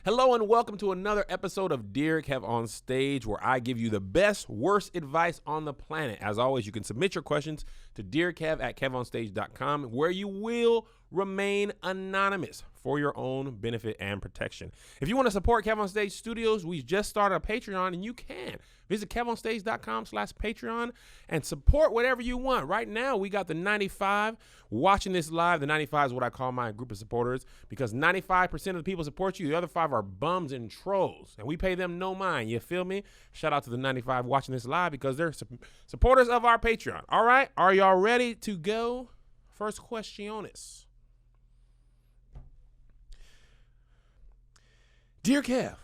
Hello and welcome to another episode of Dear Kev on Stage, where I give you the best, worst advice on the planet. As always, you can submit your questions to dearkev@kevonstage.com, where you will remain anonymous for your own benefit and protection. If you want to support Kev on Stage Studios, we just started a Patreon, and you can. Visit kevonstage.com/Patreon and support whatever you want. Right now, we got the 95 watching this live. The 95 is what I call my group of supporters, because 95% of the people support you. The other 5 are bums and trolls, and we pay them no mind. You feel me? Shout out to the 95 watching this live, because they're supporters of our Patreon. All right, are y'all ready to go? First questiones. Dear Kev,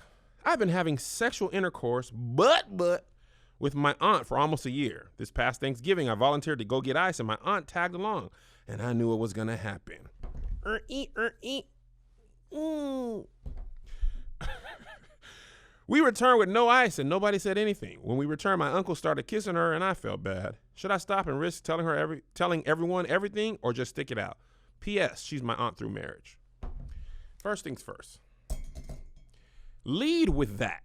I've been having sexual intercourse, but with my aunt for almost a year. This past Thanksgiving, I volunteered to go get ice, and my aunt tagged along, and I knew it was going to happen. We returned with no ice, and nobody said anything. When we returned, my uncle started kissing her, and I felt bad. Should I stop and risk telling everyone everything, or just stick it out? P.S. She's my aunt through marriage. First things first. Lead with that.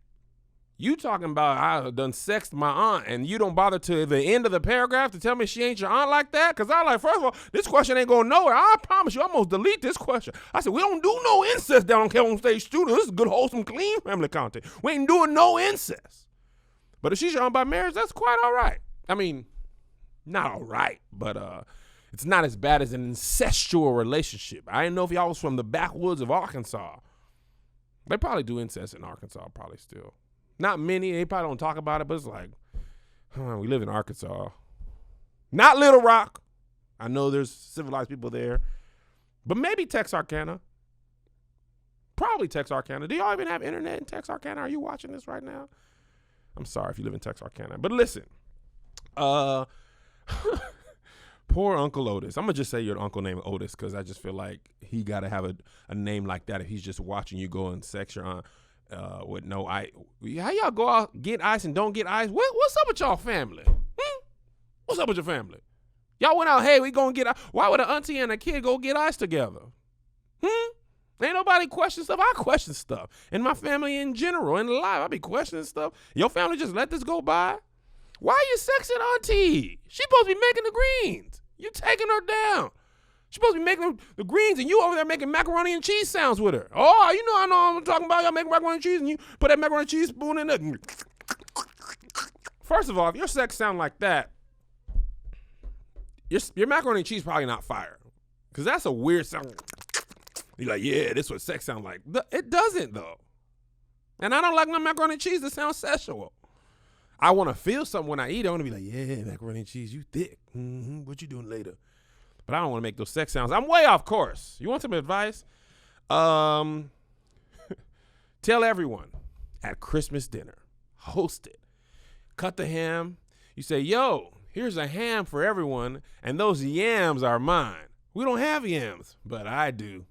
You talking about I done sexed my aunt, and you don't bother to the end of the paragraph to tell me she ain't your aunt like that? Because I like, first of all, this question ain't going nowhere. I promise you, I'm going to delete this question. I said, we don't do no incest down on Kev on Stage Studio. This is good, wholesome, clean family content. We ain't doing no incest. But if she's your aunt by marriage, that's quite all right. I mean, not all right, but it's not as bad as an incestual relationship. I didn't know if y'all was from the backwoods of Arkansas. They probably do incest in Arkansas, probably still. Not many. They probably don't talk about it, but it's like, we live in Arkansas. Not Little Rock. I know there's civilized people there. But maybe Texarkana. Probably Texarkana. Do y'all even have internet in Texarkana? Are you watching this right now? I'm sorry if you live in Texarkana. But listen. Poor Uncle Otis. I'm going to just say your uncle named Otis, because I just feel like he got to have a name like that if he's just watching you go and sex your aunt with no ice. How y'all go out, get ice and don't get ice? What's up with y'all family? What's up with your family? Y'all went out, hey, we going to get ice. Why would an auntie and a kid go get ice together? Ain't nobody question stuff. I question stuff. And my family in general, in life, I be questioning stuff. Your family just let this go by? Why are you sexing auntie? She supposed to be making the greens. You taking her down. She's supposed to be making the greens, and you over there making macaroni and cheese sounds with her. Oh, I know I'm talking about. Y'all making macaroni and cheese, and you put that macaroni and cheese spoon in there. First of all, if your sex sound like that, your macaroni and cheese probably not fire, because that's a weird sound. You're like, yeah, this is what sex sound like. It doesn't, though. And I don't like my macaroni and cheese that sounds sexual. I want to feel something when I eat. I want to be like, yeah, macaroni and cheese, you thick. What you doing later? But I don't want to make those sex sounds. I'm way off course. You want some advice? Tell everyone at Christmas dinner. Host it. Cut the ham. You say, yo, here's a ham for everyone, and those yams are mine. We don't have yams, but I do.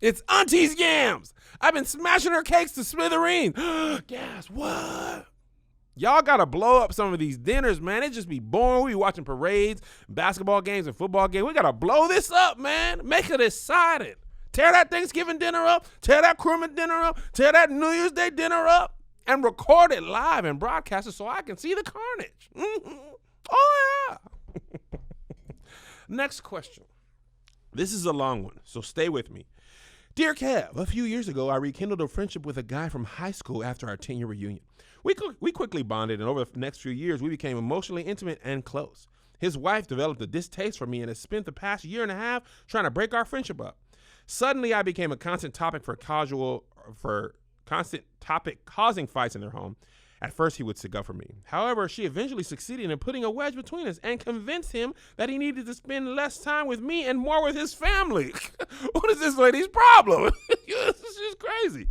It's Auntie's yams. I've been smashing her cakes to smithereens. Guess what? Y'all got to blow up some of these dinners, man. It just be boring. We be watching parades, basketball games, and football games. We got to blow this up, man. Make it exciting. Tear that Thanksgiving dinner up. Tear that Christmas dinner up. Tear that New Year's Day dinner up. And record it live and broadcast it so I can see the carnage. Oh, yeah. Next question. This is a long one, so stay with me. Dear Kev, a few years ago, I rekindled a friendship with a guy from high school after our 10-year reunion. We quickly bonded, and over the next few years, we became emotionally intimate and close. His wife developed a distaste for me and has spent the past year and a half trying to break our friendship up. Suddenly, I became a constant topic causing fights in their home. At first, he would stick up for me. However, she eventually succeeded in putting a wedge between us and convinced him that he needed to spend less time with me and more with his family. What is this lady's problem? This is just crazy.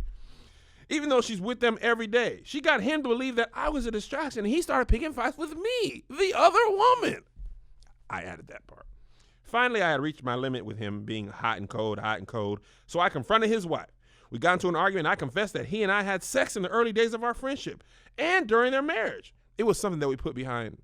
Even though she's with them every day, she got him to believe that I was a distraction, and he started picking fights with me, the other woman. I added that part. Finally, I had reached my limit with him being hot and cold, so I confronted his wife. We got into an argument, and I confessed that he and I had sex in the early days of our friendship and during their marriage. It was something that we put behind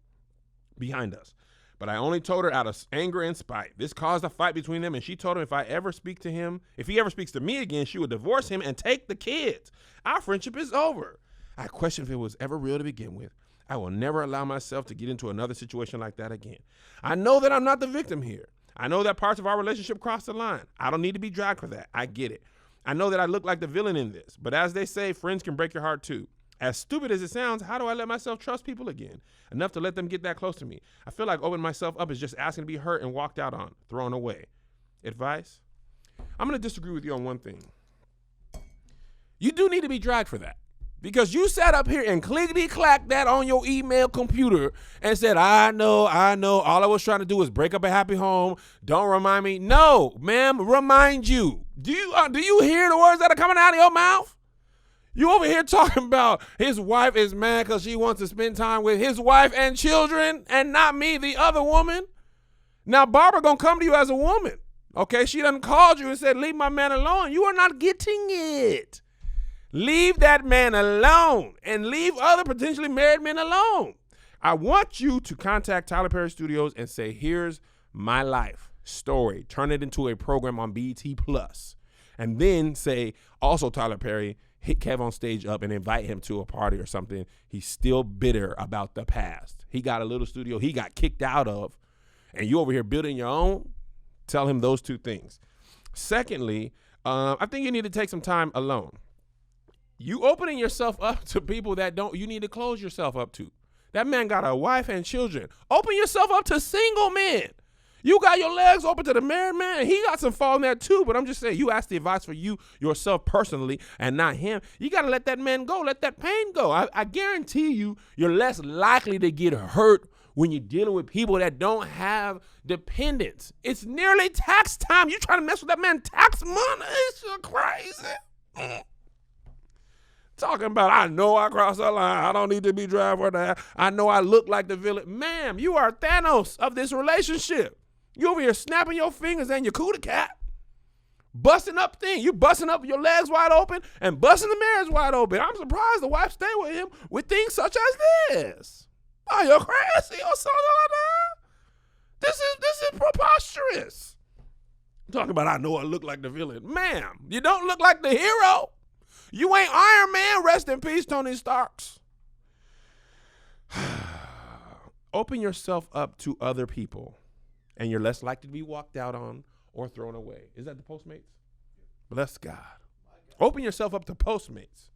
us. But I only told her out of anger and spite. This caused a fight between them, and she told him if he ever speaks to me again, she would divorce him and take the kids. Our friendship is over. I question if it was ever real to begin with. I will never allow myself to get into another situation like that again. I know that I'm not the victim here. I know that parts of our relationship crossed the line. I don't need to be dragged for that. I get it. I know that I look like the villain in this, but as they say, friends can break your heart too. As stupid as it sounds, how do I let myself trust people again? Enough to let them get that close to me. I feel like opening myself up is just asking to be hurt and walked out on, thrown away. Advice? I'm going to disagree with you on one thing. You do need to be dragged for that. Because you sat up here and clickety-clacked that on your email computer and said, I know, all I was trying to do was break up a happy home. Don't remind me. No, ma'am, remind you. Do you hear the words that are coming out of your mouth? You over here talking about his wife is mad because she wants to spend time with his wife and children and not me, the other woman. Now, Barbara going to come to you as a woman. Okay, she done called you and said, leave my man alone. You are not getting it. Leave that man alone and leave other potentially married men alone. I want you to contact Tyler Perry Studios and say, here's my life story. Turn it into a program on BET Plus. And then say, also Tyler Perry, hit Kev on stage up and invite him to a party or something. He's still bitter about the past. He got a little studio he got kicked out of, and you over here building your own. Tell him those two things. Secondly, I think you need to take some time alone. You opening yourself up to people that you need to close yourself up to. That man got a wife and children. Open yourself up to single men. You got your legs open to the married man. He got some fault in that too, but I'm just saying, you ask the advice for you, yourself personally, and not him. You got to let that man go. Let that pain go. I guarantee you're less likely to get hurt when you're dealing with people that don't have dependents. It's nearly tax time. You trying to mess with that man tax money? It's so crazy. Talking about, I know I crossed the line. I don't need to be dragged for that. I know I look like the villain. Ma'am, you are Thanos of this relationship. You over here snapping your fingers and your cootie cat. Busting up things. You busting up your legs wide open and busting the marriage wide open. I'm surprised the wife stayed with him with things such as this. Oh, you're crazy or something like that? This is preposterous. Talking about, I know I look like the villain. Ma'am, you don't look like the hero. You ain't Iron Man. Rest in peace, Tony Starks. Open yourself up to other people, and you're less likely to be walked out on or thrown away. Is that the Postmates? Bless God. Open yourself up to Postmates.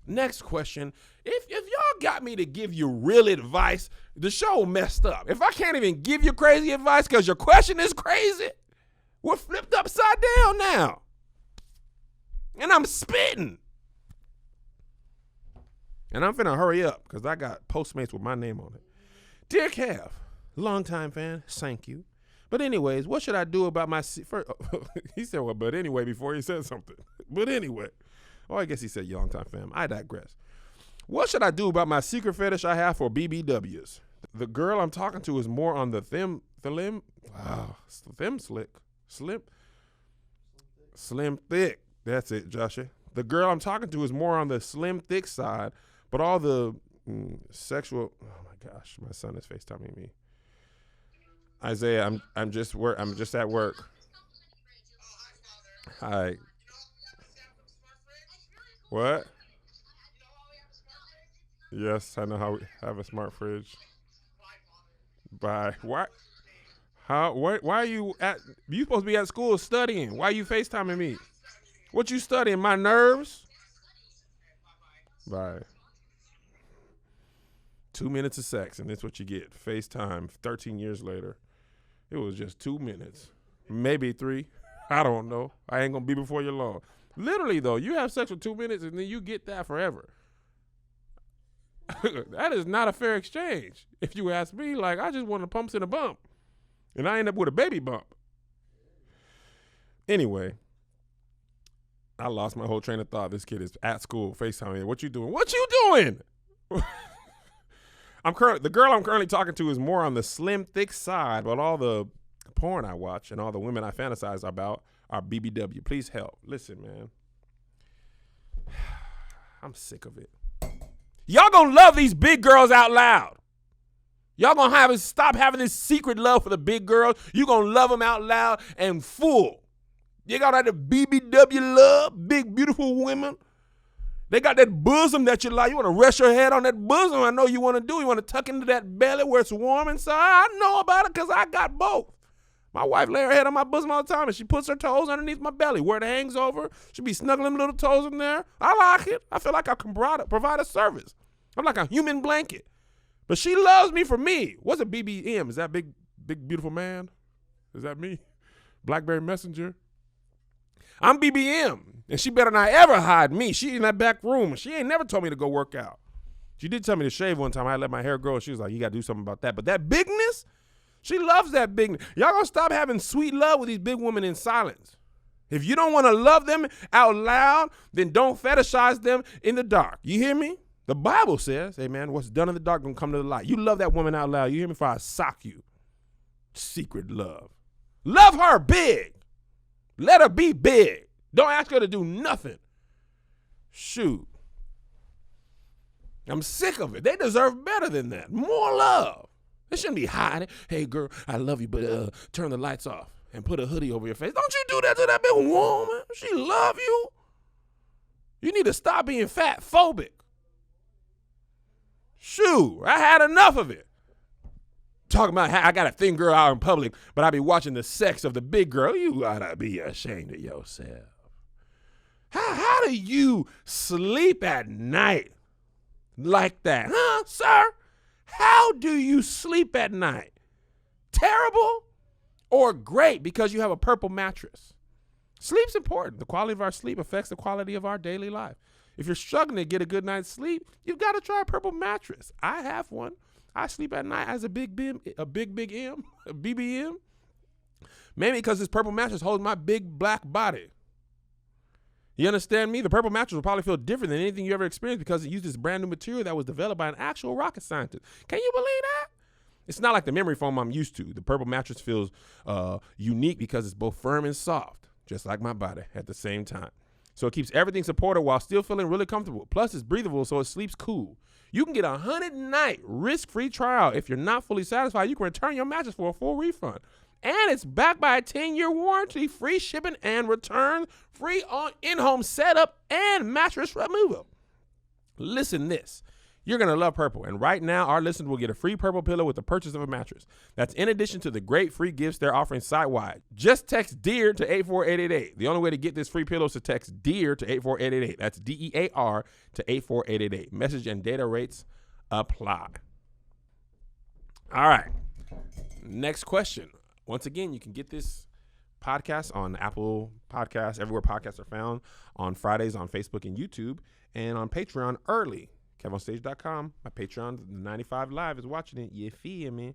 Next question. If y'all got me to give you real advice, the show messed up. If I can't even give you crazy advice because your question is crazy, we're flipped upside down now. And I'm spitting. And I'm finna hurry up because I got Postmates with my name on it. Dear Kev, longtime fan, thank you. But anyways, what should I do about my... he said, well, but anyway, before he said something. But anyway. Oh, I guess he said longtime fan. I digress. What should I do about my secret fetish I have for BBWs? The girl I'm talking to is more on the slim thick. That's it, Joshua. The girl I'm talking to is more on the slim, thick side, but all the sexual. Oh my gosh, my son is FaceTiming me. Isaiah, I'm just at work. Hi. What? Yes, I know how we have a smart fridge. Bye. Why? How? Why are you at? You supposed to be at school studying. Why are you FaceTiming me? What you studying? My nerves? Bye. 2 minutes of sex, and that's what you get. FaceTime 13 years later. It was just 2 minutes. Maybe 3. I don't know. I ain't going to be before you long. Literally, though, you have sex for 2 minutes, and then you get that forever. That is not a fair exchange. If you ask me, like, I just want a pumps and a bump. And I end up with a baby bump. Anyway. I lost my whole train of thought. This kid is at school, FaceTiming. What you doing? What you doing? The girl I'm currently talking to is more on the slim, thick side, but all the porn I watch and all the women I fantasize about are BBW. Please help. Listen, man. I'm sick of it. Y'all gonna love these big girls out loud. Y'all gonna stop having this secret love for the big girls. You gonna love them out loud and full. You got that BBW love, big, beautiful women. They got that bosom that you like. You want to rest your head on that bosom. I know you want to do. You want to tuck into that belly where it's warm inside. I know about it because I got both. My wife lay her head on my bosom all the time, and she puts her toes underneath my belly where it hangs over. She be snuggling little toes in there. I like it. I feel like I can provide a service. I'm like a human blanket. But she loves me for me. What's a BBM? Is that big, beautiful man? Is that me? Blackberry Messenger? I'm BBM, and she better not ever hide me. She in that back room, and she ain't never told me to go work out. She did tell me to shave one time. I let my hair grow, and she was like, you got to do something about that. But that bigness, she loves that bigness. Y'all going to stop having sweet love with these big women in silence. If you don't want to love them out loud, then don't fetishize them in the dark. You hear me? The Bible says, hey, man, what's done in the dark going to come to the light. You love that woman out loud. You hear me? Before I sock you. Secret love. Love her big. Let her be big. Don't ask her to do nothing. Shoot. I'm sick of it. They deserve better than that. More love. They shouldn't be hiding. Hey, girl, I love you, but turn the lights off and put a hoodie over your face. Don't you do that to that big woman. She love you. You need to stop being fat phobic. Shoot, I had enough of it. Talking about how I got a thin girl out in public, but I be watching the sex of the big girl. You gotta be ashamed of yourself. How do you sleep at night like that? Huh, sir? How do you sleep at night? Terrible or great because you have a purple mattress? Sleep's important. The quality of our sleep affects the quality of our daily life. If you're struggling to get a good night's sleep, you've got to try a purple mattress. I have one. I sleep at night as a big M, a BBM. Maybe because this purple mattress holds my big black body. You understand me? The purple mattress will probably feel different than anything you ever experienced because it uses brand new material that was developed by an actual rocket scientist. Can you believe that? It's not like the memory foam I'm used to. The purple mattress feels unique because it's both firm and soft, just like my body at the same time. So it keeps everything supported while still feeling really comfortable. Plus, it's breathable, so it sleeps cool. You can get a 100-night risk-free trial. If you're not fully satisfied, you can return your mattress for a full refund. And it's backed by a 10-year warranty, free shipping and return, free on in-home setup, and mattress removal. Listen this. You're going to love purple. And right now, our listeners will get a free purple pillow with the purchase of a mattress. That's in addition to the great free gifts they're offering site-wide. Just text DEAR to 84888. The only way to get this free pillow is to text DEAR to 84888. That's DEAR to 84888. Message and data rates apply. All right. Next question. Once again, you can get this podcast on Apple Podcasts, everywhere podcasts are found, on Fridays on Facebook and YouTube, and on Patreon early. KevOnStage.com. My Patreon, 95 Live, is watching it. You feel me?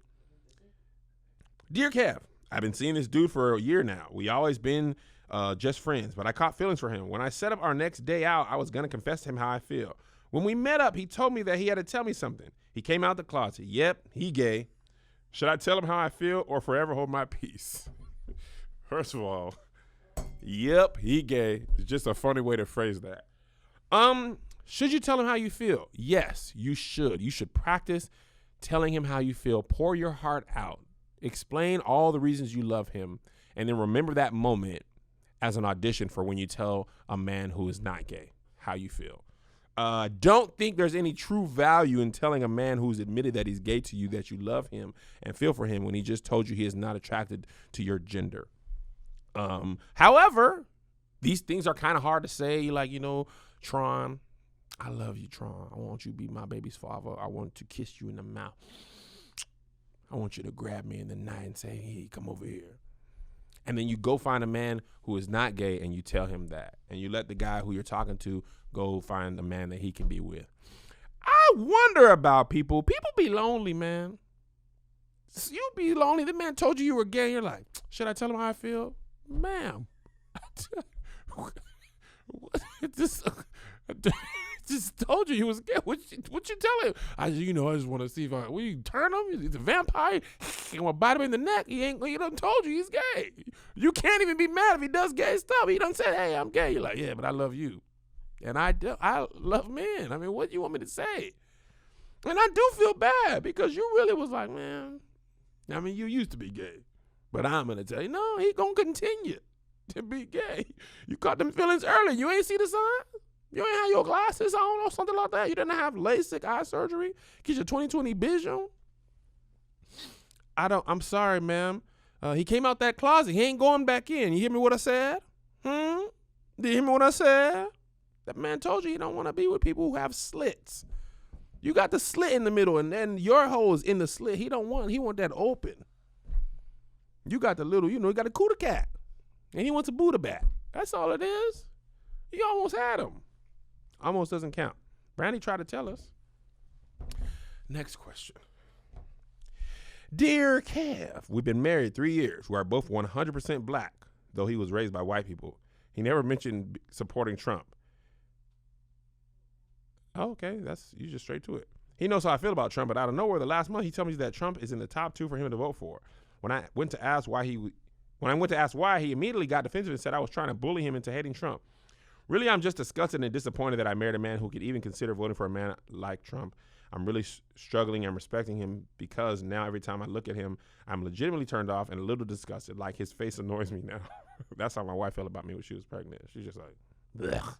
Dear Kev, I've been seeing this dude for a year now. We always been just friends, but I caught feelings for him. When I set up our next day out, I was going to confess to him how I feel. When we met up, he told me that he had to tell me something. He came out the closet. Yep, he gay. Should I tell him how I feel or forever hold my peace? First of all, yep, he gay. It's just a funny way to phrase that. Should you tell him how you feel? Yes, you should. You should practice telling him how you feel. Pour your heart out. Explain all the reasons you love him. And then remember that moment as an audition for when you tell a man who is not gay how you feel. Don't think there's any true value in telling a man who's admitted that he's gay to you that you love him and feel for him when he just told you he is not attracted to your gender. However, these things are kind of hard to say. Like, Tron, I love you, Tron. I want you to be my baby's father. I want to kiss you in the mouth. I want you to grab me in the night and say, hey, come over here. And then you go find a man who is not gay and you tell him that. And you let the guy who you're talking to go find a man that he can be with. I wonder about people. People be lonely, man. You be lonely. The man told you were gay. You're like, should I tell him how I feel? Ma'am. Just told you he was gay. What you tell him? I just want to see if you turn him. He's a vampire. You want to bite him in the neck. He done told you he's gay. You can't even be mad if he does gay stuff. He done said, hey, I'm gay. You're like, yeah, but I love you. And I love men. I mean, what do you want me to say? And I do feel bad because you really was like, man, I mean, you used to be gay. But I'm going to tell you, no, he going to continue to be gay. You caught them feelings early. You ain't see the sign? You ain't have your glasses on or something like that? You didn't have LASIK eye surgery? Get your 20/20 vision? I'm sorry, ma'am. He came out that closet. He ain't going back in. You hear me what I said? Did you hear me what I said? That man told you he don't want to be with people who have slits. You got the slit in the middle, and then your hole is in the slit. He want that open. You got the little, you got a cooter cat. And he wants a Buddha bat. That's all it is. You almost had him. Almost doesn't count. Brandy tried to tell us. Next question. Dear Kev, we've been married 3 years. We are both 100% black, though he was raised by white people. He never mentioned supporting Trump. Oh, okay, you just straight to it. He knows how I feel about Trump, but out of nowhere, the last month he told me that Trump is in the top 2 for him to vote for. When I went to ask why, he immediately got defensive and said I was trying to bully him into hating Trump. Really, I'm just disgusted and disappointed that I married a man who could even consider voting for a man like Trump. I'm really struggling and respecting him because now every time I look at him, I'm legitimately turned off and a little disgusted. Like his face annoys me now. That's how my wife felt about me when she was pregnant. She's just like, blech.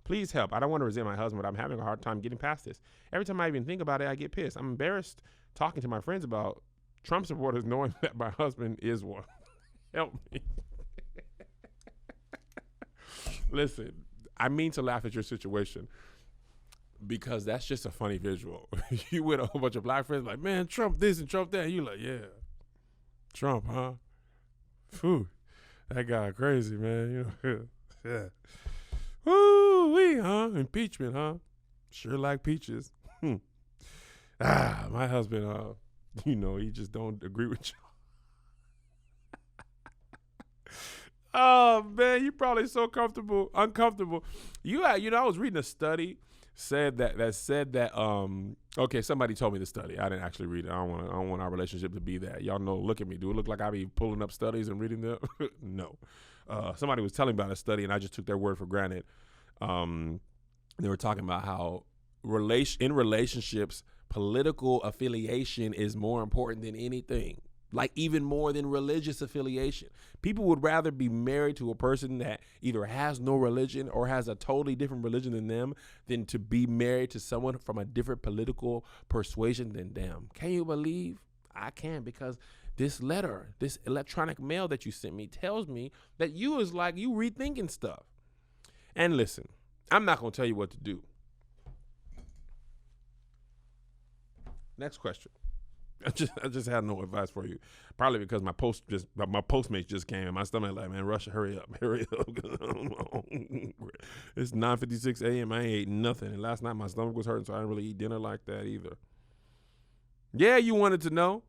Please help. I don't want to resent my husband, but I'm having a hard time getting past this. Every time I even think about it, I get pissed. I'm embarrassed talking to my friends about Trump supporters knowing that my husband is one. Help me. Listen, I mean to laugh at your situation because that's just a funny visual. You with a whole bunch of black friends like, man, Trump this and Trump that. And you like, yeah, Trump, huh? Phew, that guy crazy, man. Yeah. Woo-wee, huh? Impeachment, huh? Sure like peaches. My husband, he just don't agree with you. Oh man, you probably so uncomfortable. I was reading a study said that okay, somebody told me the study. I didn't actually read it. I don't want our relationship to be that. Y'all know, look at me. Do it look like I be pulling up studies and reading them? No. Somebody was telling me about a study and I just took their word for granted. They were talking about how in relationships, political affiliation is more important than anything. Like even more than religious affiliation. People would rather be married to a person that either has no religion or has a totally different religion than them than to be married to someone from a different political persuasion than them. Can you believe? I can, because this electronic mail that you sent me tells me that you rethinking stuff. And listen, I'm not going to tell you what to do. Next question. I just had no advice for you. Probably because my Postmates just came and my stomach like, man, Russia, hurry up. It's 9:56 a.m. I ain't ate nothing. And last night my stomach was hurting, so I didn't really eat dinner like that either. Yeah, you wanted to know.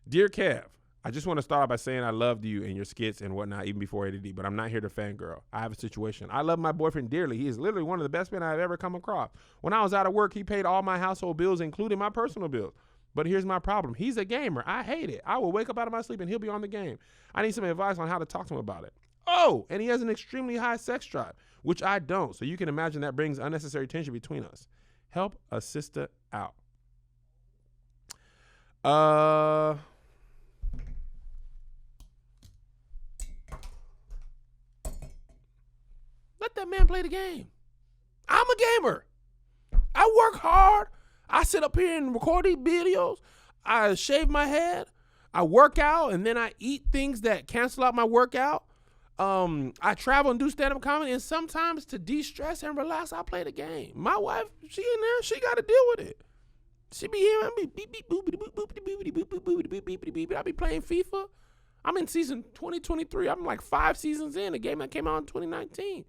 Dear Kev, I just want to start by saying I loved you and your skits and whatnot even before ADD, but I'm not here to fangirl. I have a situation. I love my boyfriend dearly. He is literally one of the best men I've ever come across. When I was out of work, he paid all my household bills, including my personal bills. But here's my problem. He's a gamer. I hate it. I will wake up out of my sleep and he'll be on the game. I need some advice on how to talk to him about it. Oh, and he has an extremely high sex drive, which I don't. So you can imagine that brings unnecessary tension between us. Help a sister out. Let that man play the game. I'm a gamer. I work hard. I sit up here and record these videos. I shave my head. I work out, and then I eat things that cancel out my workout. I travel and do stand-up comedy, and sometimes to de-stress and relax, I play the game. My wife, she in there, she got to deal with it. She be hearing me beep beep boopity boop boopity boopity boop boopity boopity beep. I be playing FIFA. I'm in season 2023. I'm like 5 seasons in, a game that came out in 2019.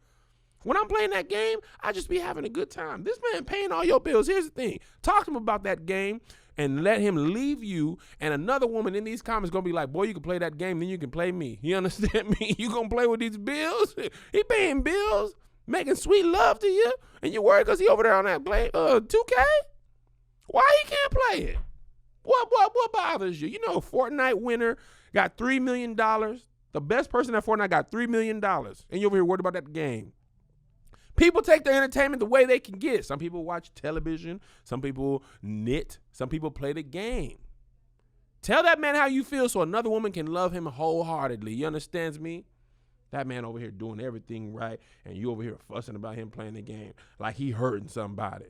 When I'm playing that game, I just be having a good time. This man paying all your bills. Here's the thing. Talk to him about that game and let him leave you. And another woman in these comments going to be like, boy, you can play that game, then you can play me. You understand me? You going to play with these bills? He paying bills, making sweet love to you, and you worried because he over there on that 2K? Why he can't play it? What bothers you? You know, Fortnite winner got $3 million. The best person at Fortnite got $3 million. And you over here worried about that game. People take their entertainment the way they can get it. Some people watch television. Some people knit. Some people play the game. Tell that man how you feel so another woman can love him wholeheartedly. You understands me? That man over here doing everything right, and you over here fussing about him playing the game like he hurting somebody.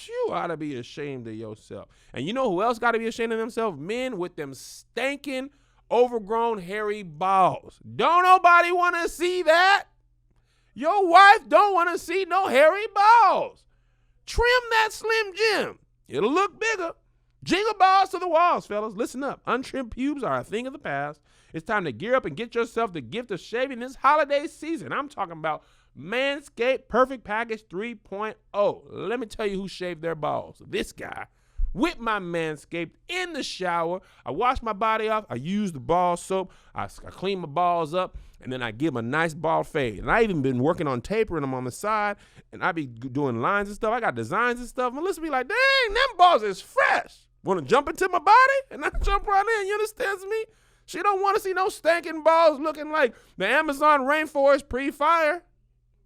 You ought to be ashamed of yourself. And you know who else got to be ashamed of themselves? Men with them stinking, overgrown, hairy balls. Don't nobody want to see that. Your wife don't want to see no hairy balls. Trim that Slim Jim. It'll look bigger. Jingle balls to the walls, fellas. Listen up. Untrimmed pubes are a thing of the past. It's time to gear up and get yourself the gift of shaving this holiday season. I'm talking about Manscaped Perfect Package 3.0. Let me tell you who shaved their balls. This guy. With my Manscaped in the shower. I wash my body off. I use the ball soap. I clean my balls up. And then I give them a nice ball fade. And I even been working on tapering them on the side. And I be doing lines and stuff. I got designs and stuff. Melissa be like, dang, them balls is fresh. Want to jump into my body? And I jump right in. You understand me? She don't want to see no stinking balls looking like the Amazon rainforest pre-fire.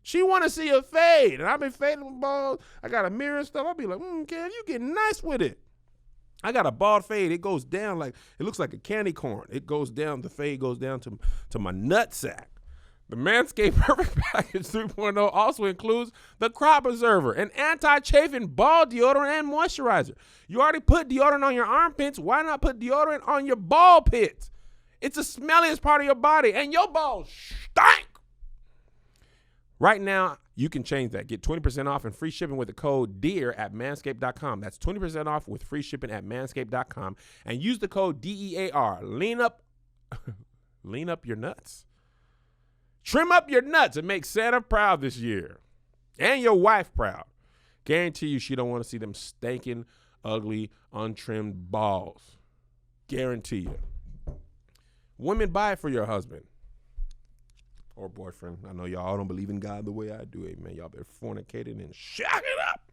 She want to see a fade. And I've been fading my balls. I got a mirror and stuff. I'll be like, Kev, you getting nice with it. I got a bald fade. It goes down like, it looks like a candy corn. It goes down, the fade goes down to my nutsack. The Manscaped Perfect Package 3.0 also includes the Crop Preserver, an anti-chafing ball deodorant and moisturizer. You already put deodorant on your armpits. Why not put deodorant on your ball pits? It's the smelliest part of your body, and your balls stink. Right now, you can change that. Get 20% off and free shipping with the code DEAR at manscaped.com. That's 20% off with free shipping at manscaped.com. And use the code DEAR. Lean up your nuts. Trim up your nuts and make Santa proud this year. And your wife proud. Guarantee you she don't want to see them stinking, ugly, untrimmed balls. Guarantee you. Women, buy it for your husband. Or boyfriend. I know y'all don't believe in God the way I do. Amen. Y'all been fornicating and shack it up.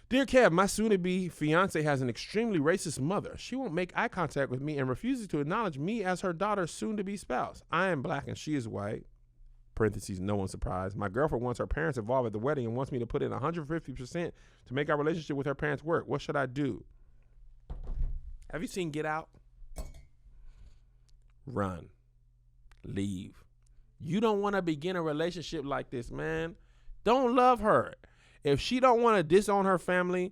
Dear Kev, my soon-to-be fiance has an extremely racist mother. She won't make eye contact with me and refuses to acknowledge me as her daughter's soon-to-be spouse. I am black and she is white. Parentheses, no one's surprised. My girlfriend wants her parents involved at the wedding and wants me to put in 150% to make our relationship with her parents work. What should I do? Have you seen Get Out? Run. Leave. You don't want to begin a relationship like this, man. Don't love her. If she don't want to disown her family,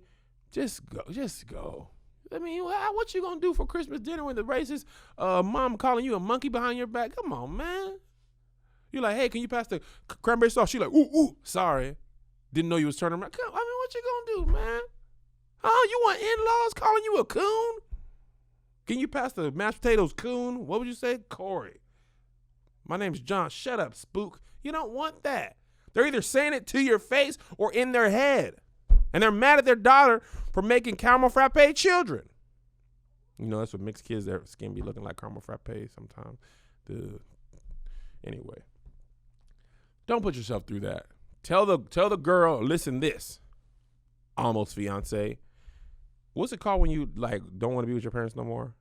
just go. Just go. I mean, what you gonna do for Christmas dinner when the racist mom calling you a monkey behind your back? Come on, man. You're like, hey, can you pass the cranberry sauce? She like, ooh, sorry. Didn't know you was turning around. I mean, what you gonna do, man? Oh, you want in-laws calling you a coon? Can you pass the mashed potatoes, coon? What would you say? Corey. My name's John. Shut up, spook. You don't want that. They're either saying it to your face or in their head. And they're mad at their daughter for making caramel frappe children. You know, that's what mixed kids, their skin be looking like caramel frappe sometimes. Anyway. Don't put yourself through that. Tell the girl, listen this. Almost fiance. What's it called when you like don't want to be with your parents no more?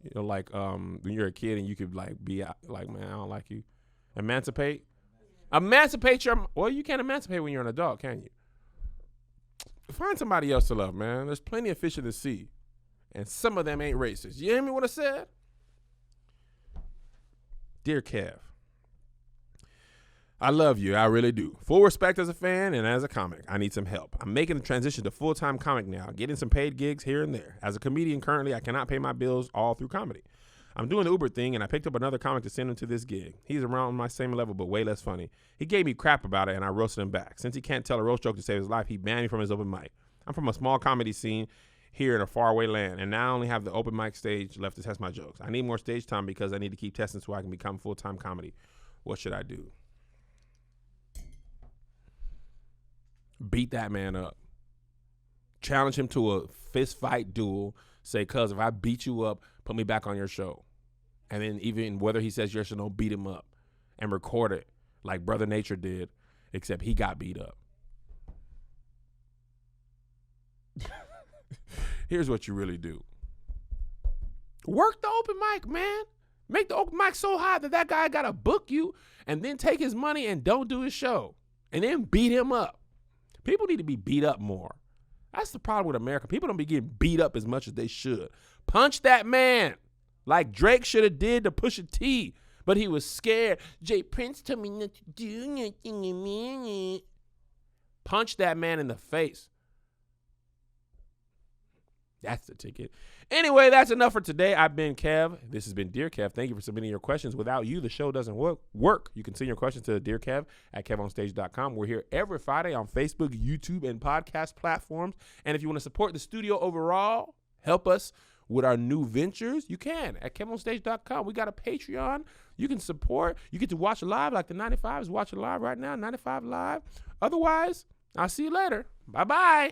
You know, like when you're a kid and you could like be out, like, man, I don't like you. Emancipate your. Well, you can't emancipate when you're an adult, can you? Find somebody else to love, man. There's plenty of fish in the sea, and some of them ain't racist. You hear me? What I said? Dear Kev, I love you. I really do. Full respect as a fan and as a comic. I need some help. I'm making a transition to full-time comic now, getting some paid gigs here and there. As a comedian currently, I cannot pay my bills all through comedy. I'm doing the Uber thing, and I picked up another comic to send him to this gig. He's around my same level, but way less funny. He gave me crap about it, and I roasted him back. Since he can't tell a roast joke to save his life, he banned me from his open mic. I'm from a small comedy scene here in a faraway land, and now I only have the open mic stage left to test my jokes. I need more stage time because I need to keep testing so I can become full-time comedy. What should I do? Beat that man up. Challenge him to a fist fight duel. Say, cuz if I beat you up, put me back on your show. And then even whether he says yes or no, beat him up. And record it like Brother Nature did, except he got beat up. Here's what you really do. Work the open mic, man. Make the open mic so high that guy got to book you and then take his money and don't do his show. and then beat him up. People need to be beat up more. That's the problem with America. People don't be getting beat up as much as they should. Punch that man like Drake should have did to Pusha T, but he was scared. Jay Prince told me not to do nothing a minute. Punch that man in the face. That's the ticket. Anyway, that's enough for today. I've been Kev. This has been Dear Kev. Thank you for submitting your questions. Without you, the show doesn't work. You can send your questions to dearkev at kevonstage.com. We're here every Friday on Facebook, YouTube, and podcast platforms. And if you want to support the studio overall, help us with our new ventures, you can at kevonstage.com. We got a Patreon. You can support. You get to watch live like the 95 is watching live right now, 95 Live. Otherwise, I'll see you later. Bye-bye.